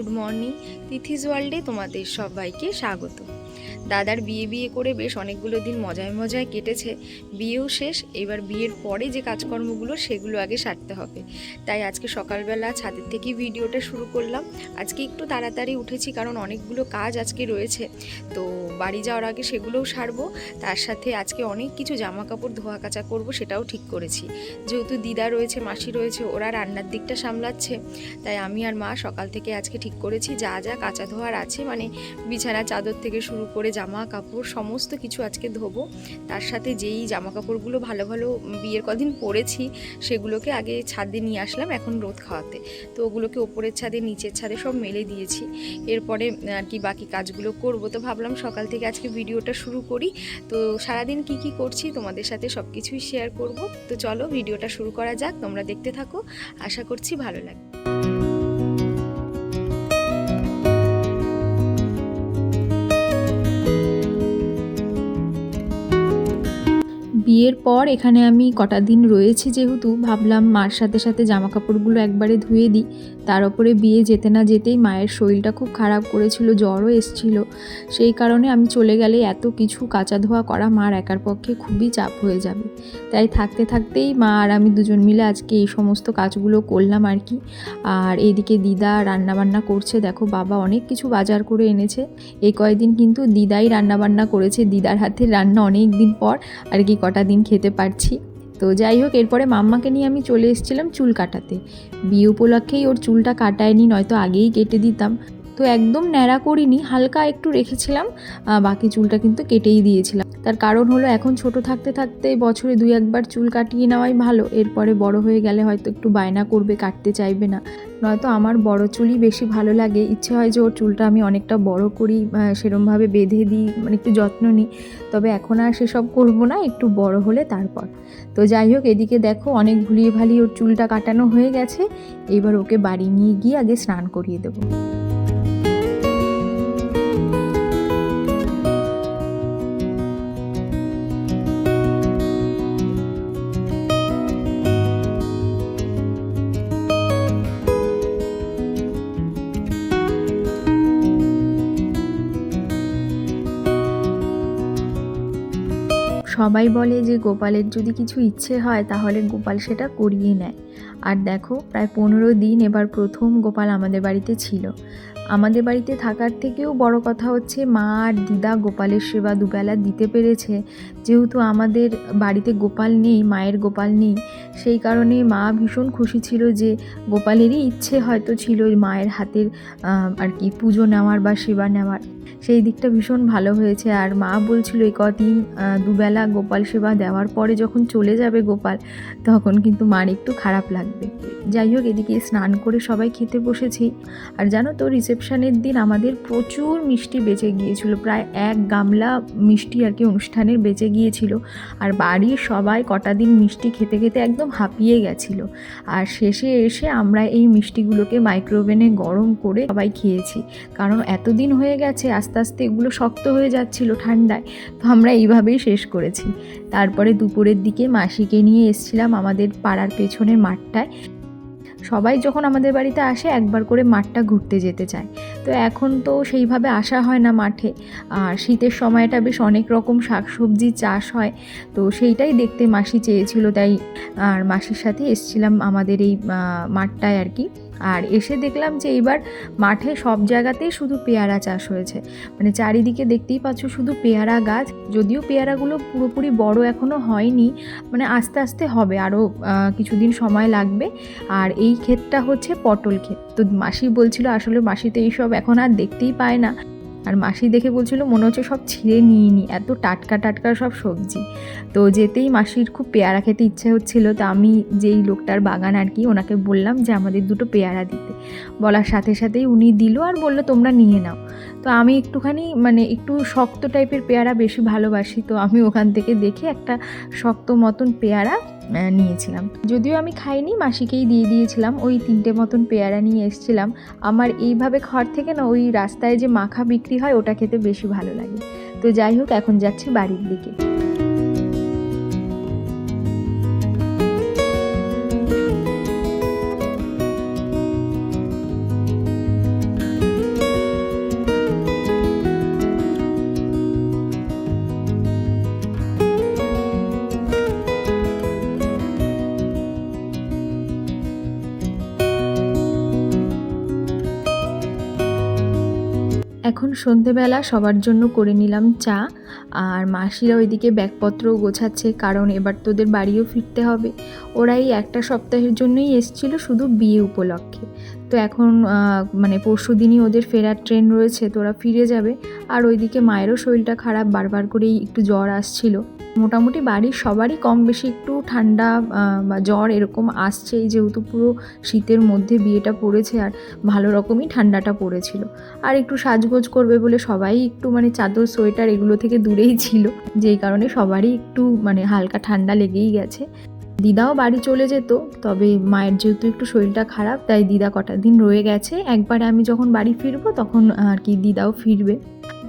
Good morning. তিথিস ওয়ার্ল্ডে তোমাদের সবাইকে স্বাগত। দাদার বিয়ে করে বেশ অনেকগুলো দিন মজায় মজায় কেটেছে, বিয়েও শেষ। এবার বিয়ের পরে যে কাজকর্মগুলো সেগুলো আগে সারতে হবে। তাই আজকে সকালবেলা ছাদের থেকেই ভিডিওটা শুরু করলাম। আজকে একটু তাড়াতাড়ি উঠেছি কারণ অনেকগুলো কাজ আজকে রয়েছে, তো বাড়ি যাওয়ার আগে সেগুলোও সারবো। তার সাথে আজকে অনেক কিছু জামা কাপড় ধোয়া কাচা করবো, সেটাও ঠিক করেছি। যেহেতু দিদা রয়েছে, মাসি রয়েছে, ওরা রান্নার দিকটা সামলাচ্ছে, তাই আমি আর মা সকাল থেকে আজকে ঠিক করেছি যা যা কাঁচা ধোয়ার আছে, মানে বিছানা চাদর থেকে শুরু করে জামা কাপড় সমস্ত কিছু আজকে ধোবো। তার সাথে যেই জামা কাপড়গুলো ভালো ভালো বিয়ের কদিন পরেছি সেগুলোকে আগে ছাদে নিয়ে আসলাম এখন রোদ খাওয়াতে, তো ওগুলোকে ওপরের ছাদে নিচের ছাদে সব মেলে দিয়েছি। এরপরে আর কি বাকি কাজগুলো করব। তো ভাবলাম সকাল থেকে আজকে ভিডিওটা শুরু করি। তো সারাদিন কি কি করছি তোমাদের সাথে সব কিছুই শেয়ার করব। তো চলো ভিডিওটা শুরু করা যাক, তোমরা দেখতে থাকো, আশা করছি ভালো লাগবে। বিয়ের পর এখানে আমি কটা দিন রয়েছি, যেহেতু ভাবলাম মার সাথে সাথে জামা কাপড়গুলো একবারে ধুয়ে দিই। তার উপরে বিয়ে যেতে না যেতেই মায়ের শরীরটা খুব খারাপ করেছিল, জ্বরও এসেছিল। সেই কারণে আমি চলে গেলে এত কিছু কাচা ধোয়া করা মার একার পক্ষে খুবই চাপ হয়ে যাবে। তাই থাকতে থাকতেই মা আর আমি দুজন মিলে আজকে এই সমস্ত কাজগুলো করলাম আর কি। আর এইদিকে দিদা রান্নাবান্না করছে, দেখো বাবা অনেক কিছু বাজার করে এনেছে। এই কয়েকদিন কিন্তু দিদাই রান্নাবান্না করেছে, দিদার হাতের রান্না অনেক দিন পর আর কি কটা দিন খেতে পারছি। তো যাই হোক, এরপরে মাম্মাকে নিয়ে আমি চলে এসেছিলাম চুল কাটাতে। বিয়ে উপলক্ষেই ওর চুলটা কাটায়নি, নয়তো আগেই কেটে দিতাম। তো একদম ন্যাড়া করিনি, হালকা একটু রেখেছিলাম, বাকি চুলটা কিন্তু কেটেই দিয়েছিলাম। তার কারণ হলো এখন ছোট থাকতে থাকতে বছরে 2-1বার চুল কাটিয়ে নেওয়াই ভালো। এরপরে বড় হয়ে গেলে হয়তো একটু বায়না করবে, কাটতে চাইবে না। নয়তো আমার বড় চুলই বেশি ভালো লাগে, ইচ্ছে হয় যে ওর চুলটা আমি অনেকটা বড় করি, সেরমভাবে বেঁধে দিই, মানে একটু যত্ন নিই। তবে এখন আর সেসব করবো না, একটু বড় হলে তারপর। তো যাই হোক, এদিকে দেখো অনেক ভুলিয়ে ভালিয়ে ওর চুলটা কাটানো হয়ে গেছে। এবার ওকে বাড়ি নিয়ে গিয়ে আগে স্নান করিয়ে দেবো। সবাই বলে যে গোপালের যদি কিছু ইচ্ছে হয় তাহলে গোপাল সেটা করিয়ে নেয়। আর দেখো প্রায় 15 দিন এবার প্রথম গোপাল আমাদের বাড়িতে ছিল। আমাদের বাড়িতে থাকার থেকেও বড় কথা হচ্ছে মা আর দিদা গোপালের সেবা দুবেলা দিতে পেরেছে। যেহেতু আমাদের বাড়িতে গোপাল নেই, মায়ের গোপাল নেই, সেই কারণে মা ভীষণ খুশি ছিল যে গোপালেরই ইচ্ছে হয়তো ছিল মায়ের হাতের আর কি পুজো নেওয়ার বা সেবা নেওয়ার। সেই দিকটা ভীষণ ভালো হয়েছে। আর মা বলছিল এই কদিন দুবেলা গোপাল সেবা দেওয়ার পরে যখন চলে যাবে গোপাল, তখন কিন্তু মার একটু খারাপ লাগবে। যাই হোক, এদিকে স্নান করে সবাই খেতে বসেছি। আর জানো তো, রিসেপশনের দিন আমাদের প্রচুর মিষ্টি বেঁচে গিয়েছিল, প্রায় 1 গামলা মিষ্টি আর কি অনুষ্ঠানের বেঁচে গিয়েছিল। আর বাড়ির সবাই কটা দিন মিষ্টি খেতে খেতে একদম হাঁপিয়ে গেছিল। আর শেষে এসে আমরা এই মিষ্টিগুলোকে মাইক্রোওভেনে গরম করে সবাই খেয়েছি, কারণ এতদিন হয়ে গেছে আস্তে আস্তে এগুলো শক্ত হয়ে যাচ্ছিল ঠান্ডায়। তো আমরা এইভাবেই শেষ করেছি। তারপরে দুপুরের দিকে মাসিকে নিয়ে এসেছিলাম আমাদের পাড়ার পেছনের মাঠটায়। সবাই যখন আমাদের বাড়িতে আসে একবার করে মাঠটা ঘুরতে যেতে চায়। তো এখন তো সেইভাবে আসা হয় না মাঠে। আর শীতের সময়টা বেশ অনেক রকম শাকসবজি চাষ হয়, তো সেইটাই দেখতে মাসি চেয়েছিল, তাই আর মাসির সাথে এসেছিলাম আমাদের এই মাঠটায় আর কি। আর এসে দেখলাম যে এইবার মাঠে সব জায়গাতেই শুধু পেয়ারা চাষ হয়েছে, মানে চারিদিকে দেখতেই পাচ্ছ শুধু পেয়ারা গাছ। যদিও পেয়ারাগুলো পুরোপুরি বড় এখনও হয়নি, মানে আস্তে আস্তে হবে, আরও কিছুদিন সময় লাগবে। আর এই ক্ষেতটা হচ্ছে পটল ক্ষেত। তো মাসি বলছিল আসলে মাসি তো এইসব এখন আর দেখতেই পায় না, আর মাসি দেখে বলছিল মনে হচ্ছে সব ছিঁড়ে নিয়ে নি, এত টাটকা টাটকা সব সবজি। তো যেতেই মাসির খুব পেয়ারা খেতে ইচ্ছে হচ্ছিল। তো আমি যেই লোকটার বাগান আর কি, ওনাকে বললাম যে আমাদের 2টো পেয়ারা দিতে। বলার সাথে সাথেই উনি দিল আর বলল তোমরা নিয়ে নাও। তো আমি একটুখানি মানে একটু শক্ত টাইপের পেয়ারা বেশি ভালোবাসি, তো আমি ওখান থেকে দেখে একটা শক্ত মতন পেয়ারা নিয়েছিলাম। যদিও আমি খাইনি, মাসিকেই দিয়ে দিয়েছিলাম। ওই 3টে মতন পেয়ারা নিয়ে এসেছিলাম। আমার এইভাবে খাওয়ার থেকে না ওই রাস্তায় যে মাখা বিক্রি হয় ওটা খেতে বেশি ভালো লাগে। তো যাই হোক, এখন যাচ্ছি বাড়ির দিকে। এখন সন্ধেবেলা সবার জন্য করে নিলাম চা, আর মাসিরা ওইদিকে ব্যাগপত্র গোছাচ্ছে, কারণ এবার তোদের বাড়িও ফিরতে হবে। ওরা এই একটা সপ্তাহের জন্যই এসেছিল শুধু বিয়ে উপলক্ষে। তো এখন মানে পরশু দিনই ওদের ফেরার ট্রেন রয়েছে, তো ওরা ফিরে যাবে। আর ওইদিকে মায়েরও শরীরটা খারাপ, বারবার করেই একটু জ্বর আসছিল। মোটামুটি বাড়ির সবারই কম বেশি একটু ঠান্ডা বা জ্বর এরকম আসছেই, যেহেতু পুরো শীতের মধ্যে বিয়েটা পড়েছে আর ভালো রকমই ঠান্ডাটা পড়েছিল। আর একটু সাজগোজ করবে বলে সবাই একটু মানে চাদর সোয়েটার এগুলো থেকে দূরেই ছিল, যেই কারণে সবারই একটু মানে হালকা ঠান্ডা লেগেই গেছে। দিদাও বাড়ি চলে যেত, তবে মায়ের যেহেতু একটু শরীরটা খারাপ, তাই দিদা কটা দিন রয়ে গেছে। একবারে আমি যখন বাড়ি ফিরবো তখন আর কি দিদাও ফিরবে।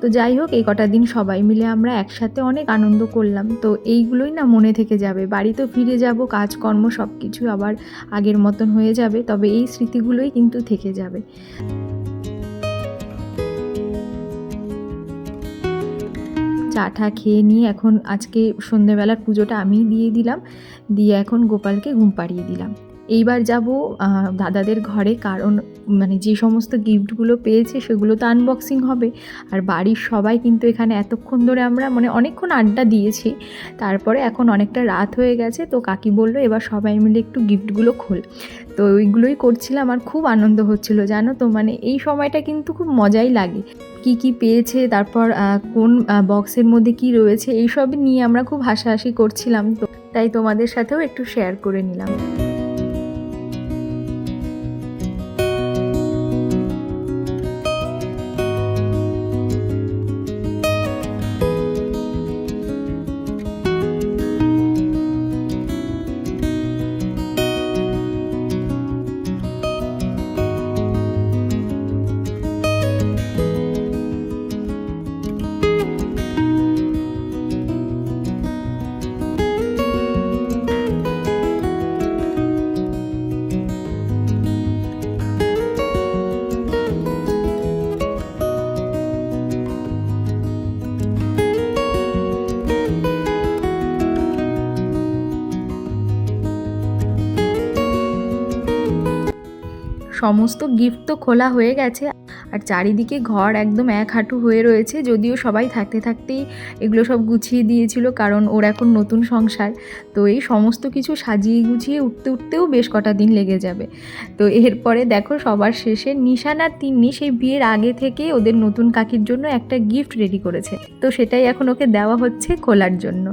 তো যাই হোক, এই কটা দিন সবাই মিলে আমরা একসাথে অনেক আনন্দ করলাম। তো এইগুলোই না মনে থেকে যাবে। বাড়ি তো ফিরে যাব, কাজকর্ম সব কিছু আবার আগের মতন হয়ে যাবে, তবে এই স্মৃতিগুলোই কিন্তু থেকে যাবে। চাটা খেয়ে নিয়ে এখন আজকে সন্ধ্যেবেলার পুজোটা আমিই দিয়ে দিলাম, দিয়ে এখন গোপালকে ঘুম পাড়িয়ে দিলাম। এইবার যাব দাদাদের ঘরে, কারণ মানে যে সমস্ত গিফটগুলো পেয়েছে সেগুলো তো আনবক্সিং হবে। আর বাড়ির সবাই কিন্তু এখানে এতক্ষণ ধরে আমরা মানে অনেকক্ষণ আড্ডা দিয়েছি, তারপরে এখন অনেকটা রাত হয়ে গেছে। তো কাকি বললো এবার সবাই মিলে একটু গিফটগুলো খোল। তো ওইগুলোই করছিলাম আর খুব আনন্দ হচ্ছিল, জানো তো। মানে এই সময়টা কিন্তু খুব মজাই লাগে, কি কি পেয়েছে, তারপর কোন বক্সের মধ্যে কি রয়েছে, এইসব নিয়ে আমরা খুব হাসাহাসি করছিলাম। তো তাই তোমাদের সাথেও একটু শেয়ার করে নিলাম। সমস্ত গিফট তো খোলা হয়ে গেছে, আর চারিদিকে ঘর একদম এক হাঁটু হয়ে রয়েছে। যদিও সবাই থাকতে থাকতেই এগুলো সব গুছিয়ে দিয়েছিল, কারণ ওর এখন নতুন সংসার। তো এই সমস্ত কিছু সাজিয়ে গুছিয়ে উঠতে উঠতেও বেশ কটা দিন লেগে যাবে। তো এরপরে দেখো সবার শেষে নিশান আর তিন্নি সেই বিয়ের আগে থেকে ওদের নতুন কাকির জন্য একটা গিফট রেডি করেছে, তো সেটাই এখন ওকে দেওয়া হচ্ছে খোলার জন্য।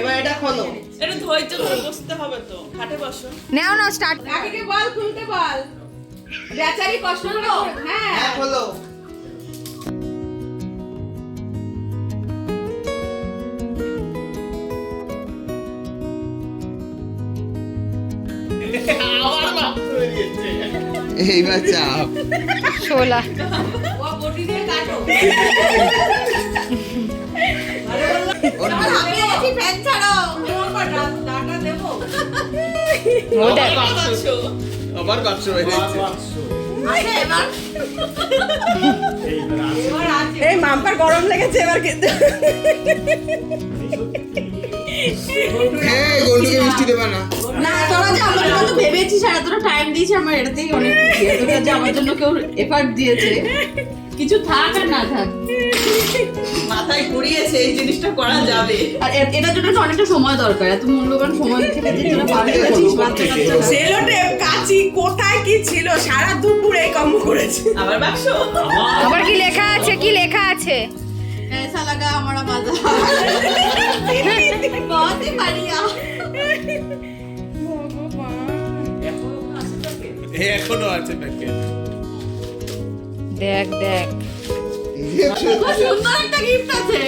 এবার এটা খোলো, একটু ধৈর্য ধরে বসতে হবে তো, খাটে বসো। নাও না স্টার্ট। কাকিকে বল খুলতে বল, বেচারি কষ্ট হলো। হ্যাঁ খোলো। এইবার চাপ শোলা ও বটি দিয়ে কাটো। ফ্যান ছাড়ো, ডাটা দেবো। আবার বাক্স বেরিয়েছে। এই মাম্পার গরম লেগেছে এবার কিন্তু। হ্যাঁ, গোলুকে মিষ্টি দেবা না? না, তোরা যে আমার জন্য ভেবেছিস আর এতটা টাইম দিয়েছিস, আমার এটাতেই অনেক খুশি। তোরা যে আমার জন্য কেউ এফর্ট দিয়েছে, কিছু থাক আর না থাক, মাথায় ঘুরিয়েছে এই জিনিসটা করা যাবে। আর এটার জন্য অনেকটা সময় দরকার, এত মূল্যবান সময় থেকে যে তোরা পারবি সেলোটেপ কাচি কোথায় কি ছিল, সারা দুপুর এই কাম করেছে। আবার বাক্স, আবার কি লেখা আছে, কি লেখা আছে? ऐसा लगा हमारा मजा बहुत ही बढ़िया। এখনো আছে প্যাকেট। দেখ দেখ সুন্দর একটা গিফট আছে।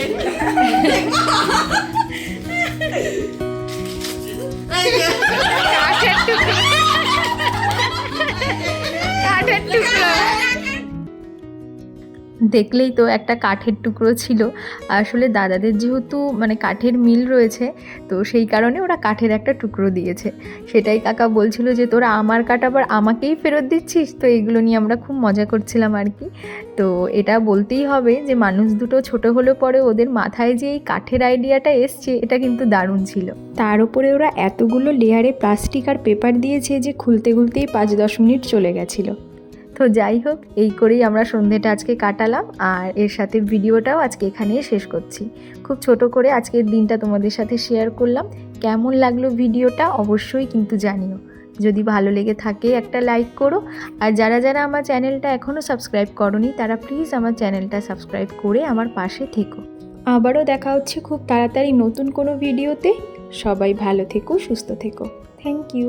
কাঠের টুকরো, কাঠের টুকরো। দেখলেই তো একটা কাঠের টুকরো ছিল। আসলে দাদাদের যেহেতু মানে কাঠের মিল রয়েছে, তো সেই কারণে ওরা কাঠের একটা টুকরো দিয়েছে। সেটাই কাকা বলছিল যে তোরা আমার কাঠ আবার আমাকেই ফেরত দিচ্ছিস। তো এগুলো নিয়ে আমরা খুব মজা করছিলাম আর কি। তো এটা বলতেই হবে যে মানুষ দুটো ছোট হলেও পরে ওদের মাথায় যে এই কাঠের আইডিয়াটা এসছে, এটা কিন্তু দারুণ ছিল। তার উপরে ওরা এতগুলো লেয়ারে প্লাস্টিক আর পেপার দিয়েছে যে খুলতে খুলতেই 5-10 মিনিট চলে গেছিলো। তো যাই হোক, এই করেই আমরা সন্ধ্যেটা আজকে কাটালাম, আর এর সাথে ভিডিওটাও আজকে এখানেই শেষ করছি। খুব ছোট করে আজকের দিনটা তোমাদের সাথে শেয়ার করলাম। কেমন লাগলো ভিডিওটা অবশ্যই কিন্তু জানিও। যদি ভালো লেগে থাকে একটা লাইক করো, আর যারা যারা আমার চ্যানেলটা এখনও সাবস্ক্রাইব করোনি তারা প্লিজ আমার চ্যানেলটা সাবস্ক্রাইব করে আমার পাশে থেকো। আবারও দেখা হচ্ছে খুব তাড়াতাড়ি নতুন কোনো ভিডিওতে। সবাই ভালো থেকো, সুস্থ থেকো। Thank you.